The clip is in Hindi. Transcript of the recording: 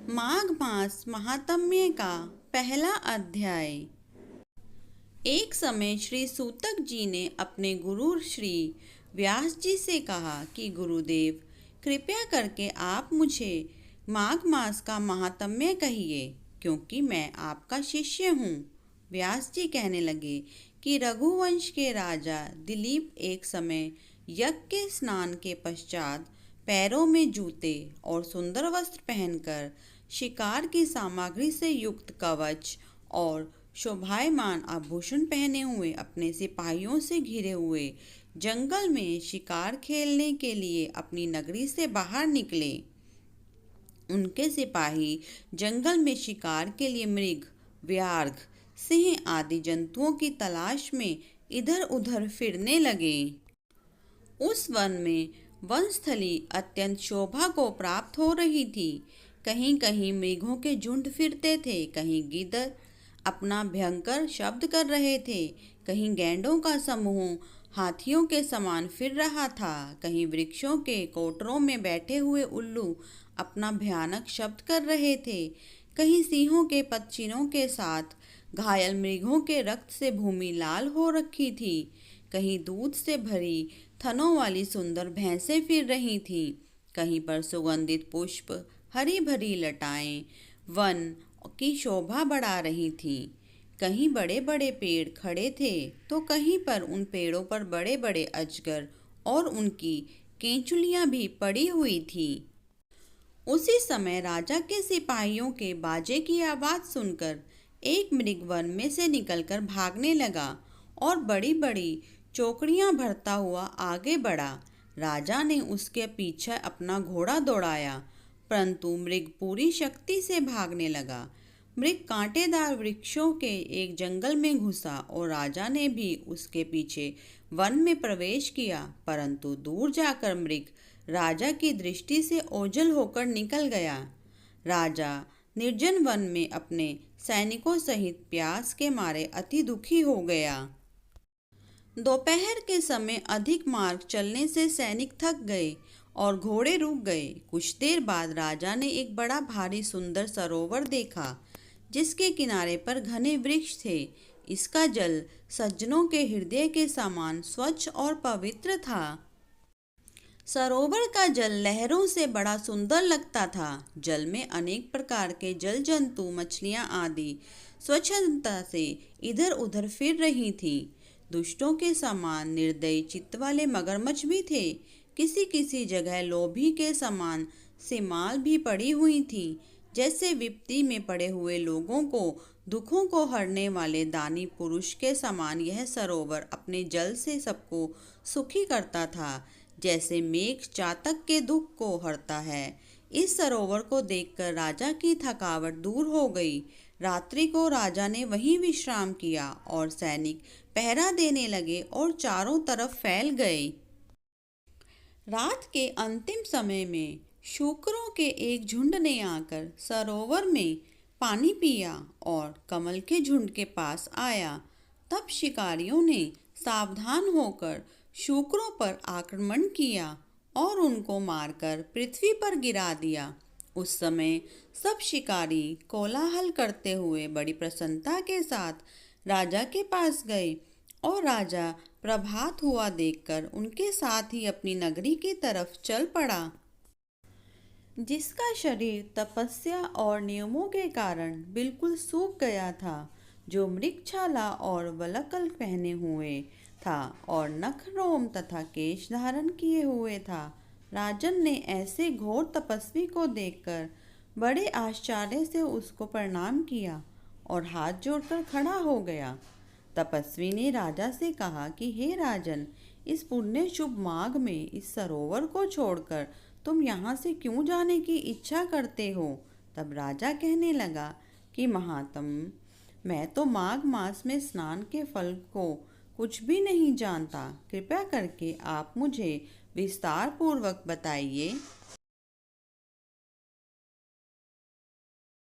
माघ मास महात्म्य का पहला अध्याय। एक समय श्री सूतक जी ने अपने गुरु श्री व्यास जी से कहा कि गुरुदेव, कृपया करके आप मुझे माघ मास का महात्म्य कहिए, क्योंकि मैं आपका शिष्य हूँ। व्यास जी कहने लगे कि रघुवंश के राजा दिलीप एक समय यज्ञ के स्नान के पश्चात पैरों में जूते और सुंदर वस्त्र पहनकर शिकार की सामग्री से युक्त कवच और शोभायमान आभूषण पहने हुए अपने सिपाहियों से घिरे हुए जंगल में शिकार खेलने के लिए अपनी नगरी से बाहर निकले। उनके सिपाही जंगल में शिकार के लिए मृग, व्याघ्र, सिंह आदि जंतुओं की तलाश में इधर उधर फिरने लगे। उस वन में वनस्थली अत्यंत शोभा को प्राप्त हो रही थी। कहीं कहीं मृगों के झुंड फिरते थे, कहीं गिद्ध अपना भयंकर शब्द कर रहे थे, कहीं गैंडों का समूह हाथियों के समान फिर रहा था, कहीं वृक्षों के कोटरों में बैठे हुए उल्लू अपना भयानक शब्द कर रहे थे, कहीं सिंहों के पदचिन्हों के साथ घायल मृगों के रक्त से भूमि लाल हो रखी थी, कहीं दूध से भरी थनों वाली सुंदर भैंसें फिर रही थीं, कहीं पर सुगंधित पुष्प, हरी भरी लताएं वन की शोभा बढ़ा रही थीं। कहीं बड़े बड़े पेड़ खड़े थे तो कहीं पर उन पेड़ों पर बड़े बड़े अजगर और उनकी केंचुलियां भी पड़ी हुई थी। उसी समय राजा के सिपाहियों के बाजे की आवाज सुनकर एक मृग वन में से निकलकर भागने लगा और बड़ी बड़ी चौकड़ियां भरता हुआ आगे बढ़ा। राजा ने उसके पीछे अपना घोड़ा दौड़ाया, परंतु मृग पूरी शक्ति से भागने लगा। मृग कांटेदार वृक्षों के एक जंगल में घुसा और राजा ने भी उसके पीछे वन में प्रवेश किया, परंतु दूर जाकर मृग राजा की दृष्टि से ओझल होकर निकल गया। राजा निर्जन वन में अपने सैनिकों सहित प्यास के मारे अति दुखी हो गया। दोपहर के समय अधिक मार्ग चलने से सैनिक थक गए और घोड़े रुक गए। कुछ देर बाद राजा ने एक बड़ा भारी सुंदर सरोवर देखा, जिसके किनारे पर घने वृक्ष थे। इसका जल सज्जनों के हृदय के समान स्वच्छ और पवित्र था। सरोवर का जल लहरों से बड़ा सुंदर लगता था। जल में अनेक प्रकार के जल जंतु, मछलियां आदि स्वच्छंदता से इधर उधर फिर रही थीं। दुष्टों के समान निर्दयी चित्त वाले मगरमच्छ भी थे। किसी किसी जगह लोभी के समान सेमाल भी पड़ी हुई थी। जैसे विपत्ति में पड़े हुए लोगों को दुखों को हरने वाले दानी पुरुष के समान यह सरोवर अपने जल से सबको सुखी करता था, जैसे मेघ चातक के दुख को हरता है। इस सरोवर को देखकर राजा की थकावट दूर हो गई। रात्रि को राजा ने वहीं विश्राम किया और सैनिक पहरा देने लगे और चारों तरफ फैल गए। रात के अंतिम समय में शूकरों के एक झुंड ने आकर सरोवर में पानी पिया और कमल के झुंड के पास आया। तब शिकारियों ने सावधान होकर शूकरों पर आक्रमण किया और उनको मारकर पृथ्वी पर गिरा दिया। उस समय सब शिकारी कोलाहल करते हुए बड़ी प्रसन्नता के साथ राजा के पास गए और राजा प्रभात हुआ देखकर उनके साथ ही अपनी नगरी की तरफ चल पड़ा। जिसका शरीर तपस्या और नियमों के कारण बिल्कुल सूख गया था, जो मृगछाला और वलकल पहने हुए था और नख रोम तथा केश धारण किए हुए था। राजन ने ऐसे घोर तपस्वी को देखकर बड़े आश्चर्य से उसको प्रणाम किया और हाथ जोड़कर खड़ा हो गया। तपस्वी ने राजा से कहा कि हे राजन, इस पुण्य शुभ माघ में इस सरोवर को छोड़कर तुम यहाँ से क्यों जाने की इच्छा करते हो? तब राजा कहने लगा कि महात्म, मैं तो माघ मास में स्नान के फल को कुछ भी नहीं जानता। कृपया करके आप मुझे विस्तार पूर्वक बताइए।